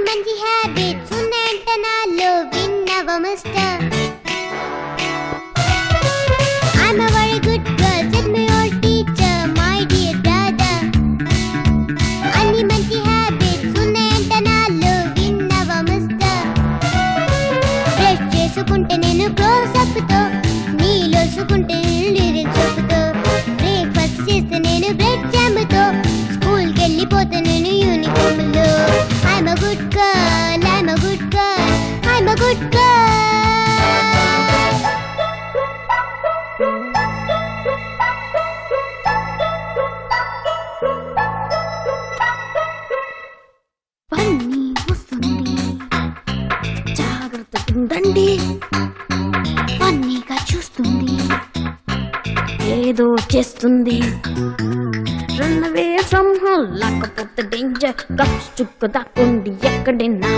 మంచి హ్యాబిట్స్ ఉన్నాయంట నాలో విన్నవ mister. I'm a very good girl, said my old teacher, my dear brother. అన్ని మంచి హ్యాబిట్స్ ఉన్నాయంట నాలో విన్నవ మిస్టర్. బ్రష్ చేసుకుంటే నేను క్లోజ్ అప్ తో, నీలోసుకుంటే నేను లిరిక్స్ చెప్పుతో, బ్రేక్ఫాస్ట్ చేస్తే నేను బ్రెడ్ జామ్ తో, స్కూల్ కి వెళ్ళిపోతే నేను యూనిఫామ్ లో. I'm a good girl, I'm a good girl, I'm a good girl. పన్నీ వస్తుంది, జాగ్రత్తగా ఉండండి. పన్నీగా చూస్తుంది, ఏదో చేస్తుంది. రన్ అవే ఫ్రమ్ హోమ్, లేకపోతే డేంజర్. గప్స్ చుక్క దాక్కుండి ఎక్కడైనా.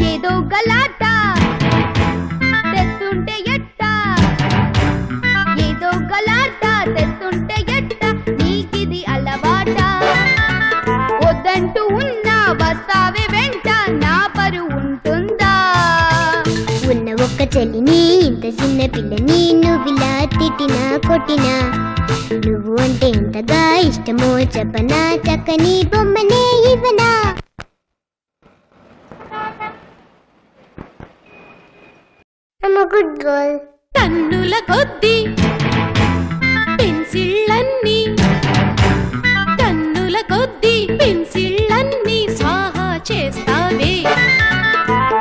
ఏదో గలాట తెస్తుంటే ఎట్ట, ఏదో గలాట తెస్తుంటే ఎట్ట, నీకిది అలవాట. వద్దంటూ ఉన్నా వస్తావే వెంట, నా పరువు ఉంటుందా? ఉన్న ఒక్క చెల్లిని, ఇంత చిన్న పిల్లని నువ్విలా తిట్టినా కొట్టినా, నువ్వు అంటే ఎంతగా ఇష్టమో చెప్పనా, చక్కని బొమ్మనే ఇవ్వనా? I'm a good girl. టన్నుల కొద్ది పెన్సిళ్ళన్నీ, టన్నుల కొద్ది పెన్సిళ్ళన్నీ స్వాహా చేస్తావే.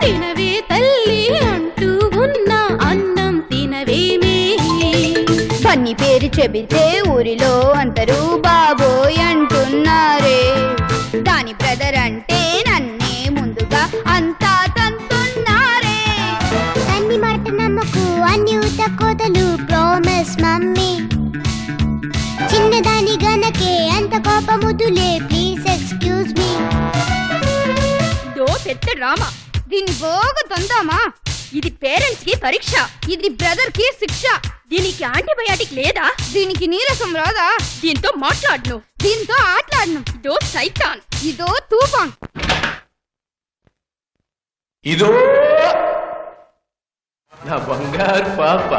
తినవే తల్లి అంటూ ఉన్న అన్నం తినవేమే. బన్నీ పేరు చెబితే ఊరిలో అందరూ బాబోయ్ అంటున్నారే. దాని బ్రదర్ అంటే నన్నే ముందుగా అంతా తంతున్నారే. అన్ని మాట నమ్మకు, అన్ని ఉత కోతలు, ప్రామిస్ మమ్మీ. చిన్నదాని గనకే అంత కోపముదులే, ప్లీజ్ ఎక్స్క్యూజ్ మీ. దో పెద్ద డ్రామా, దీన్ని బాగా తందామా? ఇది పేరెంట్స్ కి పరీక్ష, ఇది బ్రదర్ కి శిక్ష. దీనికి యాంటీబయాటిక్ లేదా? దీనికి నీరసం రాదా? దీంతో మాట్లాడను, దీంతో ఆటలాడను. ఇదో సైతాన్, ఇదో తూఫాన్. ఇదో నా బంగారు పాప.